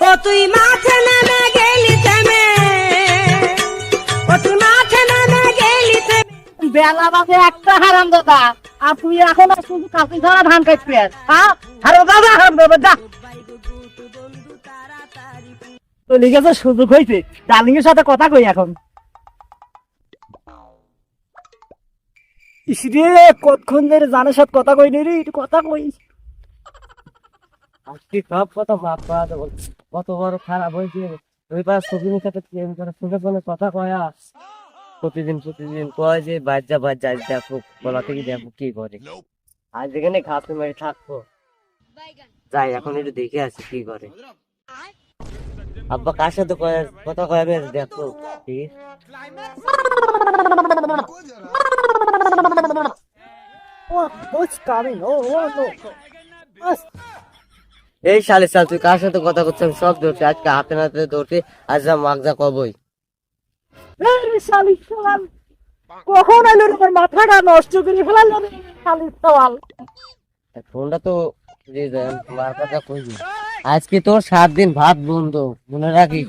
ও তুই মাঠে নেমে গেলি থেমে, ও তুই মাঠে নেমে গেলি থেমে। বেলা বাজে একটা, হারাম দাদা। আর তুই এখন শুধু কাকি ছাড়া ধান কাটবি? হ্যাঁ, হারাম দাদা, হারাম দাদা, যা। তো লিখেছে সুযোগ হয়েছে, ডার্লিং এর সাথে কথা কই এখন। ইসরে কতক্ষণ ধরে জানের সাথে কথা কই নি রে, একটু কথা কই। আজকে সব কথা মাফ করা দেবো, কত বড় খারাপ হয়েছে। ওই পাশ সবিনের সাথে প্রেম করে সুখে ফোনে কথা কয়া, প্রতিদিন প্রতিদিন কয় যে বাজ্যা বাজ্যা দেখো, বলা থেকে দেখো কি করে। আজ এখানে ঘাসে মারি থাকবো, যাই এখন একটু দেখে আসি কি করে। আব্বা কার সাথে কথা কয়াবে দেখো, ঠিক এই সালে সাল তুই কার সাথে কথা করছিস আমি সব ধরছি, আজকে হাতে নাতে ধরছি, আজ যা মাগজা কবই। কখন এলো আমার মাথাটা নষ্ট করে ফেলাল ফোনটা তো মার কথা কইবি। আজকে তোর 7 দিন ভাত বন্ধ, মনে রাখিস।